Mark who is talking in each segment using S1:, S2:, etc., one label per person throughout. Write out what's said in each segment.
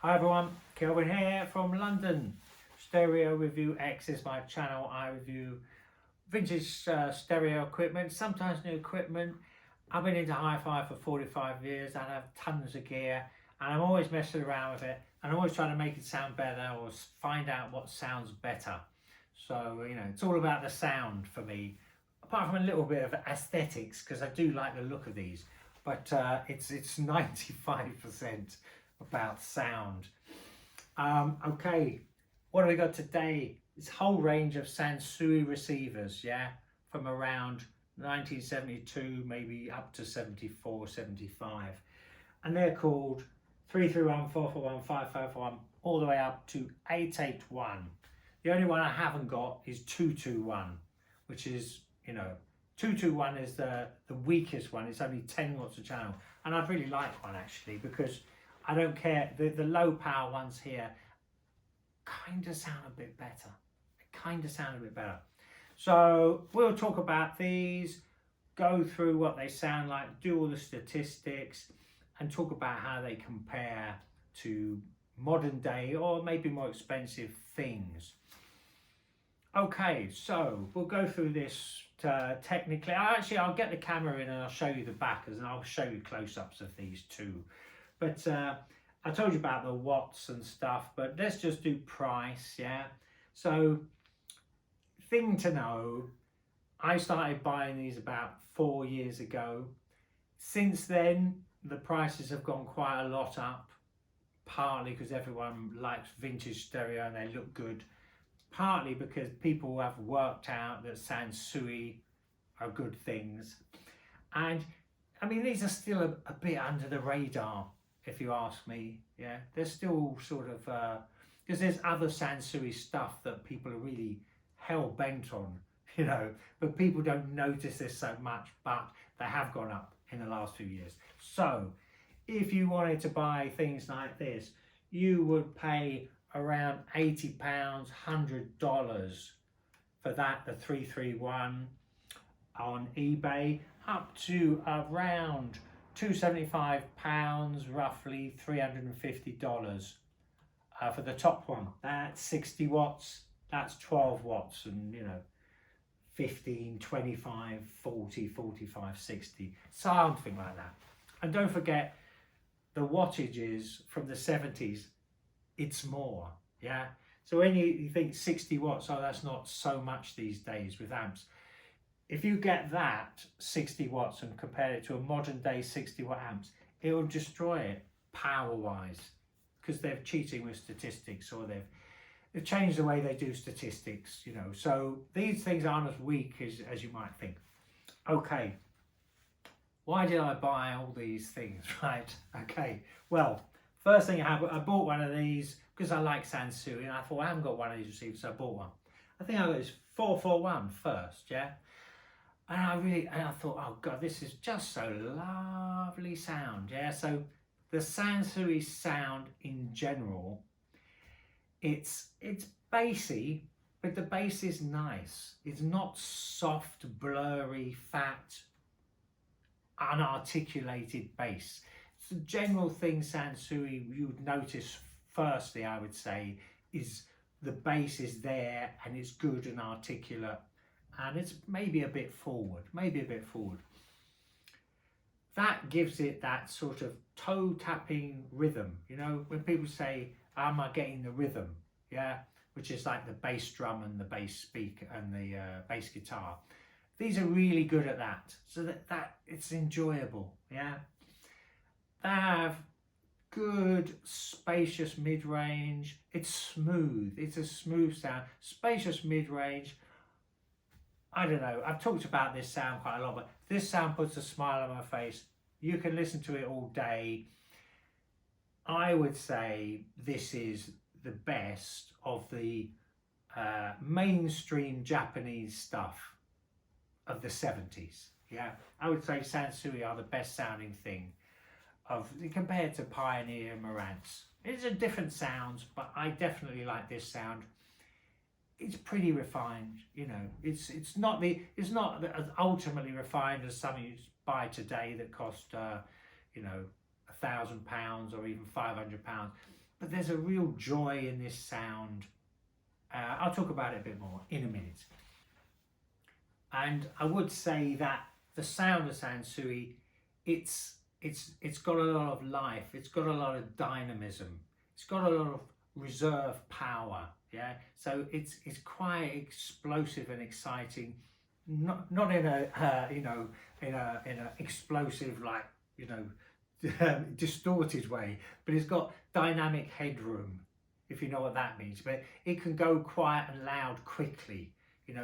S1: Hi everyone, Kelvin here from London. Stereo Review X is my channel. I review vintage stereo equipment, sometimes new equipment. I've been into hi-fi for 45 years and I have tons of gear and I'm always messing around with it and I'm always trying to make it sound better or find out what sounds better. So, you know, it's all about the sound for me, apart from a little bit of aesthetics, because I do like the look of these, but it's 95% about sound. Okay, what do we got today? This whole range of Sansui receivers, yeah, from around 1972 maybe up to 74, 75, and they're called 331, 441, 551, all the way up to 881. The only one I haven't got is 221, which is, you know, 221 is the weakest one. It's only 10 watts a channel, and I'd really like one actually, because I don't care, the low power ones here kind of sound a bit better. They kind of sound a bit better. So we'll talk about these, go through what they sound like, do all the statistics, and talk about how they compare to modern day or maybe more expensive things. Okay, so we'll go through this technically. I'll get the camera in and I'll show you the backers and I'll show you close-ups of these too. But I told you about the watts and stuff, but let's just do price, yeah? So, thing to know, I started buying these about 4 years ago. Since then, the prices have gone quite a lot up, partly because everyone likes vintage stereo and they look good, partly because people have worked out that Sansui are good things. And, I mean, these are still a bit under the radar, if you ask me. Yeah, they're still sort of because there's other Sansui stuff that people are really hell-bent on, you know, but people don't notice this so much, but they have gone up in the last few years. So if you wanted to buy things like this, you would pay around £80, $100 for that, the 331 on eBay, up to around £275, roughly $350 for the top one. That's 60 watts, that's 12 watts, and you know, 15, 25, 40, 45, 60, something like that. And don't forget, the wattages from the 70s, it's more, yeah? So when you think 60 watts, oh, that's not so much these days with amps. If you get that 60 watts and compare it to a modern day 60 watt amps, it will destroy it power wise, because they're cheating with statistics, or they've changed the way they do statistics, you know. So these things aren't as weak as you might think. Okay, why did I buy all these things, right? Okay, well, first thing I bought one of these because I like Sansui, and I thought I haven't got one of these receivers, so I bought one. I think I got this 441 first, yeah? And I thought, oh God, this is just so lovely sound, yeah? So the Sansui sound in general, it's bassy, but the bass is nice. It's not soft, blurry, fat, unarticulated bass. It's the general thing Sansui you would notice firstly, I would say, is the bass is there and it's good and articulate. And it's maybe a bit forward, That gives it that sort of toe tapping rhythm, you know, when people say, am I getting the rhythm? Yeah, which is like the bass drum and the bass speaker and the bass guitar. These are really good at that, so that it's enjoyable, yeah. They have good spacious mid-range, it's smooth, it's a smooth sound, spacious mid-range. I don't know, I've talked about this sound quite a lot, but this sound puts a smile on my face. You can listen to it all day. I would say this is the best of the mainstream Japanese stuff of the 70s. Yeah, I would say Sansui are the best sounding thing compared to Pioneer and Marantz. It's a different sounds, but I definitely like this sound. It's pretty refined, you know. It's not as ultimately refined as some you buy today that cost you know, £1,000 or even £500. but there's a real joy in this sound. I'll talk about it a bit more in a minute. And I would say that the sound of Sansui, it's got a lot of life, it's got a lot of dynamism, it's got a lot of reserve power, yeah. So it's quite explosive and exciting, not in a in a explosive, like, distorted way, but it's got dynamic headroom, if you know what that means. But it can go quiet and loud quickly,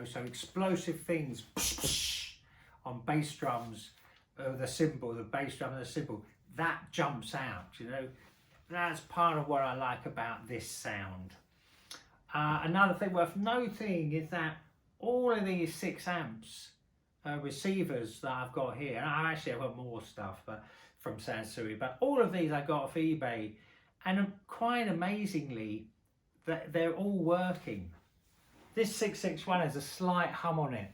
S1: so explosive things on bass drums, the bass drum and the cymbal, that jumps out, That's part of what I like about this sound. Another thing worth noting is that all of these 6 amps receivers that I've got here, and I've got more stuff from Sansui, but all of these I got off eBay, and quite amazingly, they're all working. This 661 has a slight hum on it.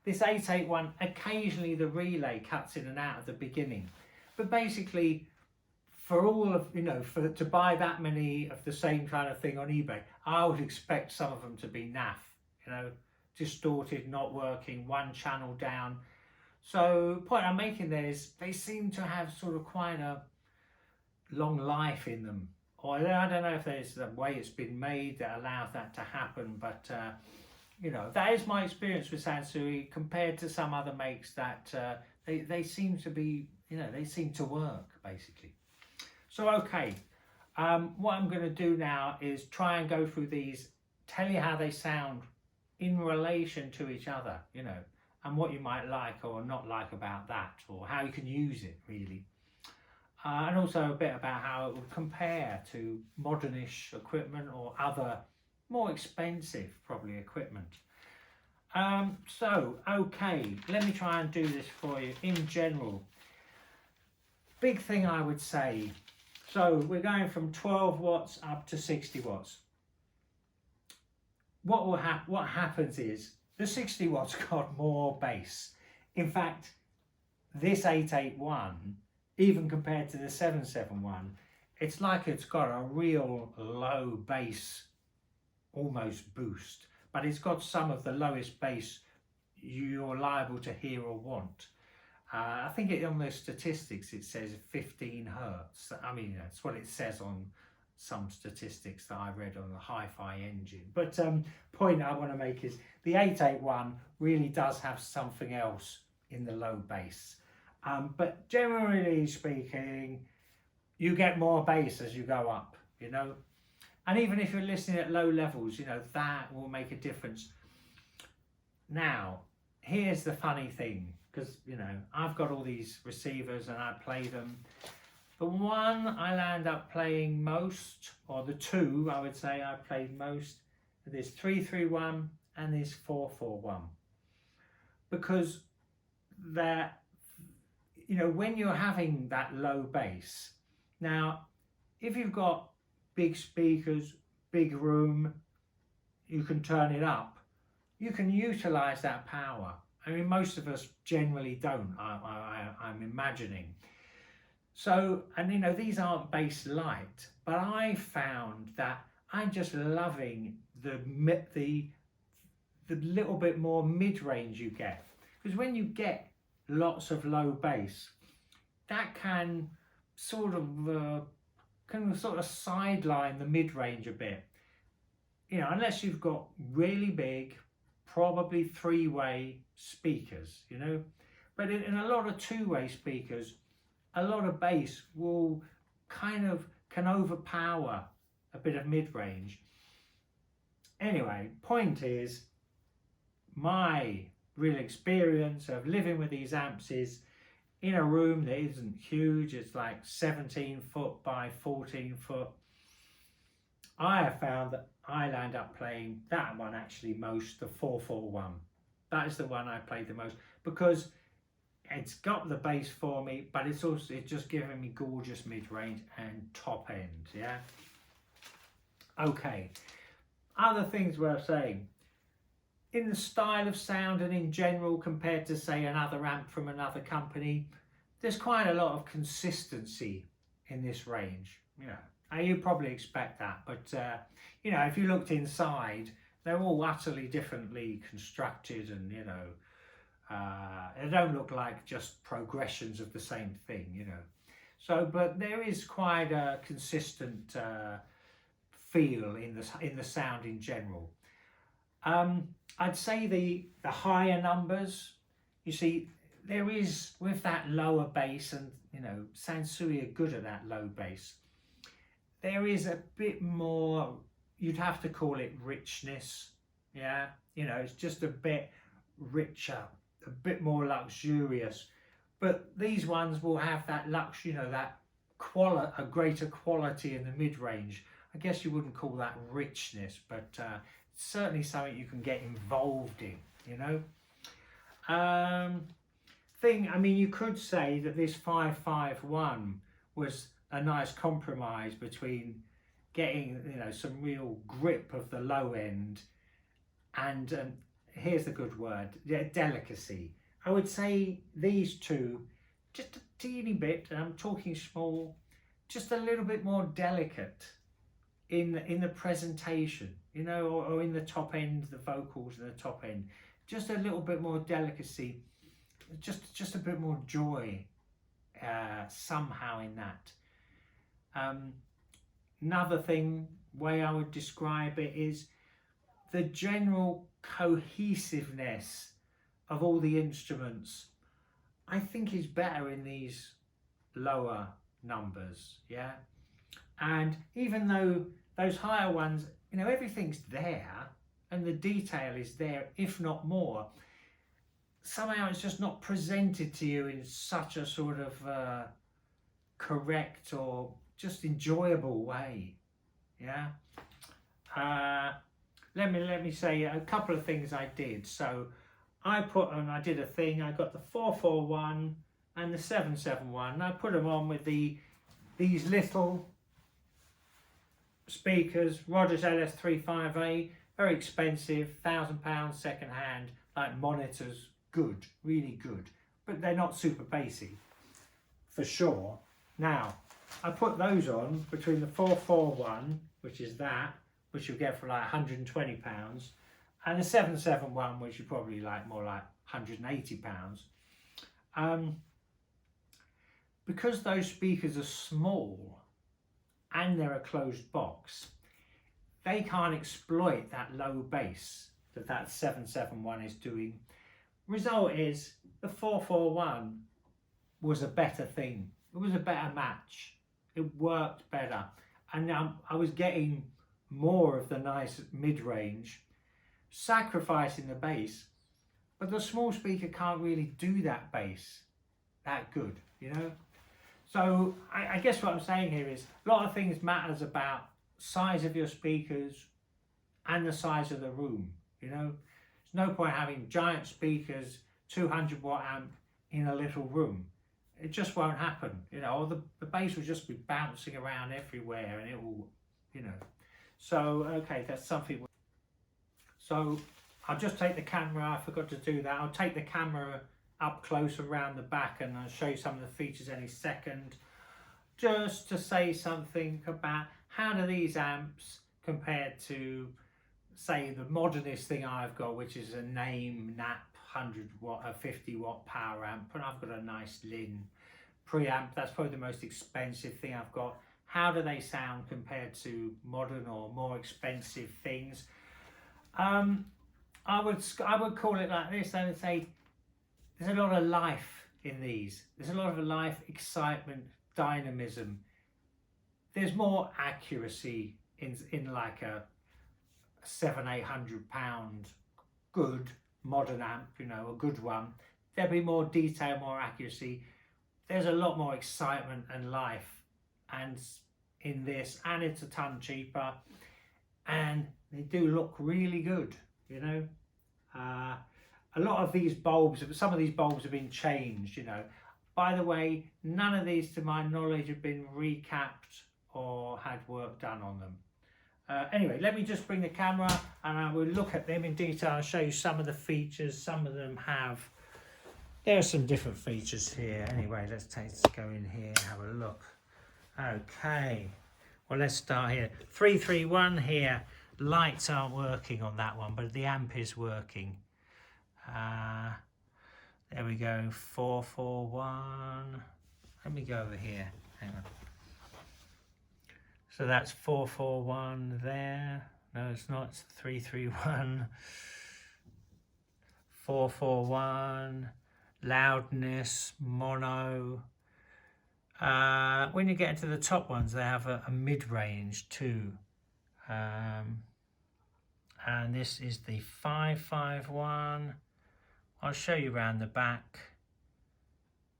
S1: This 881, occasionally the relay cuts in and out at the beginning. But basically, for all of, to buy that many of the same kind of thing on eBay, I would expect some of them to be naff, distorted, not working, one channel down. So the point I'm making there is they seem to have sort of quite a long life in them. Or I don't know if there's the way it's been made that allows that to happen, but that is my experience with Sansui compared to some other makes that they seem to be, they seem to work basically. So okay, what I'm going to do now is try and go through these, tell you how they sound in relation to each other, and what you might like or not like about that, or how you can use it really. And also a bit about how it would compare to modernish equipment or other more expensive probably equipment. So okay, let me try and do this for you in general. Big thing I would say, so we're going from 12 watts up to 60 watts. What happens is the 60 watts got more bass. In fact, this 881, even compared to the 771, it's like it's got a real low bass, almost boost, but it's got some of the lowest bass you're liable to hear or want. I think on the statistics it says 15 hertz. I mean, that's what it says on some statistics that I read on the Hi-Fi Engine. But point I want to make is the 881 really does have something else in the low bass. But generally speaking, you get more bass as you go up, and even if you're listening at low levels, that will make a difference. Now, here's the funny thing, because, I've got all these receivers and I play them. The one I land up playing most, or the two I would say I played most, are this 331 and this 441. Because they're, when you're having that low bass, now, if you've got big speakers, big room, you can turn it up, you can utilize that power. I mean, most of us generally don't, I'm imagining. So, and these aren't bass light, but I found that I'm just loving the little bit more mid-range you get. Because when you get lots of low bass, that can sort of sideline the mid-range a bit. Unless you've got really big, probably 3-way speakers, But in a lot of 2-way speakers, a lot of bass will can overpower a bit of mid-range. Anyway, point is, my real experience of living with these amps is in a room that isn't huge, it's like 17 foot by 14 foot. I have found that I land up playing that one actually most, the 441. That is the one I played the most, because it's got the bass for me, but it's just giving me gorgeous mid-range and top end, yeah? Okay, other things worth saying. In the style of sound and in general, compared to say another amp from another company, there's quite a lot of consistency in this range, you know, you probably expect that, but you know, if you looked inside, they're all utterly differently constructed, and you know, they don't look like just progressions of the same thing, you know. So, but there is quite a consistent feel in the sound in general. I'd say the higher numbers, you see, there is, with that lower bass, and you know, Sansui are good at that low bass, there is a bit more, you'd have to call it richness, yeah, you know, it's just a bit richer, a bit more luxurious. But these ones will have that luxury, you know, that a greater quality in the mid-range. I guess you wouldn't call that richness, but certainly something you can get involved in, you know. I mean, you could say that this 551 was a nice compromise between getting, you know, some real grip of the low end and here's the good word, delicacy. I would say these two, just a teeny bit, and I'm talking small, just a little bit more delicate in the presentation, you know, or in the top end, the vocals in the top end, just a little bit more delicacy, just a bit more joy somehow in that. Another way I would describe it is the general cohesiveness of all the instruments, I think, is better in these lower numbers, yeah. And even though those higher ones, you know, everything's there and the detail is there, if not more, somehow it's just not presented to you in such a sort of correct or just enjoyable way, yeah. Let me say a couple of things I did. So I did a thing, I got the 441 and the 771, and I put them on with these little speakers, Rogers LS35A, very expensive, £1,000 second hand, like monitors, good, really good, but they're not super bassy, for sure. Now, I put those on between the 441, which is that, which you'll get for like £120, and the 771, which you probably like more like £180. Because those speakers are small and they're a closed box, they can't exploit that low bass that 771 is doing. Result is the 441 was a better thing. It was a better match. It worked better, and I was getting more of the nice mid-range, sacrificing the bass, but the small speaker can't really do that bass that good, you know. So I guess what I'm saying here is a lot of things matters about size of your speakers and the size of the room, you know. There's no point having giant speakers, 200 watt amp in a little room. It just won't happen, you know, or the bass will just be bouncing around everywhere and it will, you know. So, okay, that's something. So I'll just take the camera, I forgot to do that. I'll take the camera up close around the back and I'll show you some of the features any second. Just to say something about how do these amps compare to, say, the modernist thing I've got, which is a name NAP 100 watt, a 50 watt power amp, and I've got a nice Lin preamp. That's probably the most expensive thing I've got. How do they sound compared to modern or more expensive things? I would call it like this. I would say there's a lot of life in these. There's a lot of life, excitement, dynamism. There's more accuracy in like a £700-800 good modern amp, you know, a good one. There'll be more detail, more accuracy. There's a lot more excitement and life and in this, and it's a ton cheaper, and they do look really good, you know. A lot of these bulbs, some of these bulbs have been changed, you know. By the way, none of these to my knowledge have been recapped or had work done on them. Anyway, let me just bring the camera and I will look at them in detail and show you some of the features. Some of them have, there are some different features here. Anyway, let's go in here and have a look. Okay, Well, let's start here. 331 here. Lights aren't working on that one, but the amp is working. There we go. 441. Let me go over here. Hang on. So that's 441 there. No, it's not. It's 331. 441. Loudness, mono. When you get into the top ones, they have a mid-range too. And this is the 551. I'll show you around the back.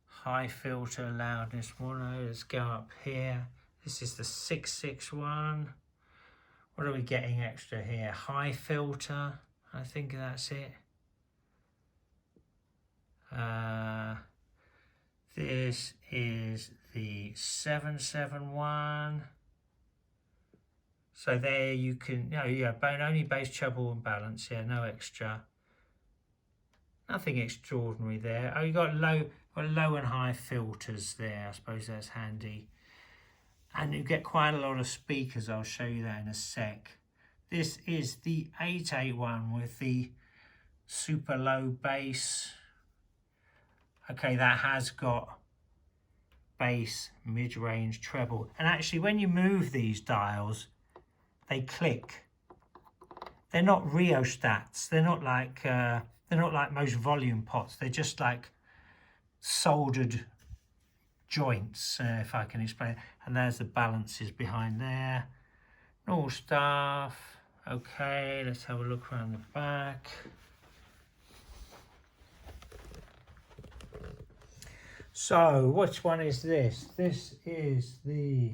S1: High filter, loudness, mono. Let's go up here. This is the 661. What are we getting extra here? High filter. I think that's it. This is the 771. So there you can, only bass, treble and balance, yeah, no extra. Nothing extraordinary there. Oh, you got low and high filters there. I suppose that's handy. And you get quite a lot of speakers. I'll show you that in a sec. This is the 881 with the super low bass. Okay, that has got bass, mid-range, treble. And actually, when you move these dials, they click. They're not rheostats. They're not like most volume pots. They're just like soldered joints, if I can explain. And there's the balances behind there. Normal stuff. Okay, let's have a look around the back. So, which one is this? This is the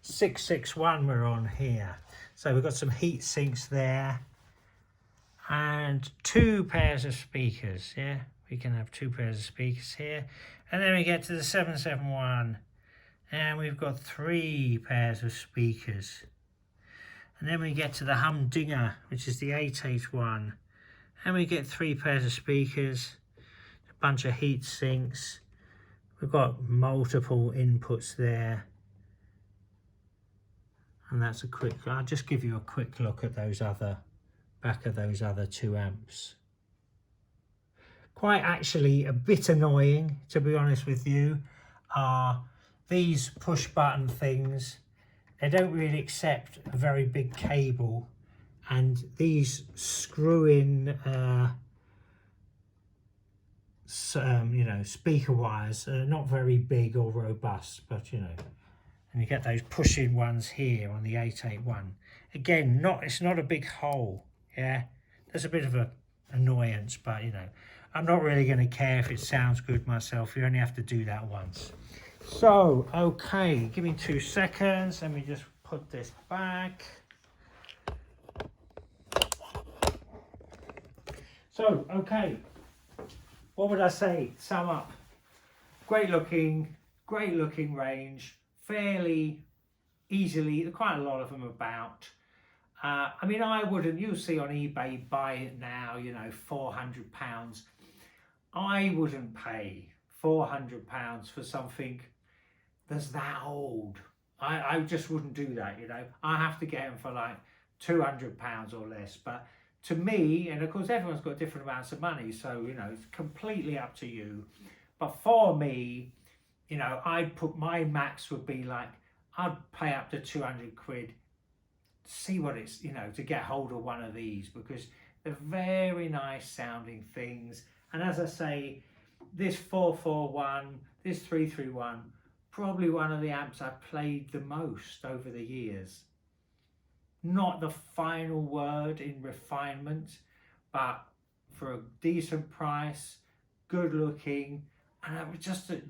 S1: 661 we're on here. So we've got some heat sinks there and 2 pairs of speakers, yeah? We can have 2 pairs of speakers here. And then we get to the 771 and we've got 3 pairs of speakers. And then we get to the humdinger, which is the 881. And we get 3 pairs of speakers, a bunch of heat sinks. We've got multiple inputs there. And that's I'll just give you a quick look at back of those other 2 amps. Quite actually a bit annoying, to be honest with you, are these push button things. They don't really accept a very big cable, and these screw in speaker wires are not very big or robust, but and you get those push-in ones here on the 881. Again, it's not a big hole, yeah. There's a bit of a annoyance, but I'm not really going to care if it sounds good myself. You only have to do that once. So, okay, give me 2 seconds. Let me just put this back. So, okay. What would I say? Sum up. Great looking range, fairly easily, quite a lot of them about. I mean, I wouldn't, you'll see on eBay, buy it now, £400. I wouldn't pay £400 for something that's that old. I just wouldn't do that, I have to get them for like £200 or less. But to me, and of course everyone's got different amounts of money, so it's completely up to you. But for me, I'd put, my max would be like, I'd pay up to 200 quid, see what it's, to get hold of one of these, because they're very nice sounding things. And as I say, this 441, this 331, probably one of the amps I played the most over the years. Not the final word in refinement, but for a decent price, good looking, and it was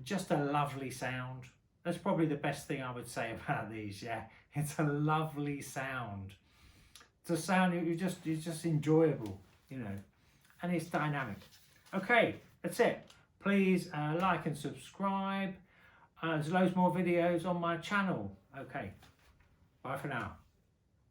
S1: just a lovely sound. That's probably the best thing I would say about these, yeah. It's a lovely sound. It's a sound it's just enjoyable, and it's dynamic. Okay, that's it. Please like and subscribe. There's loads more videos on my channel. Okay, bye for now.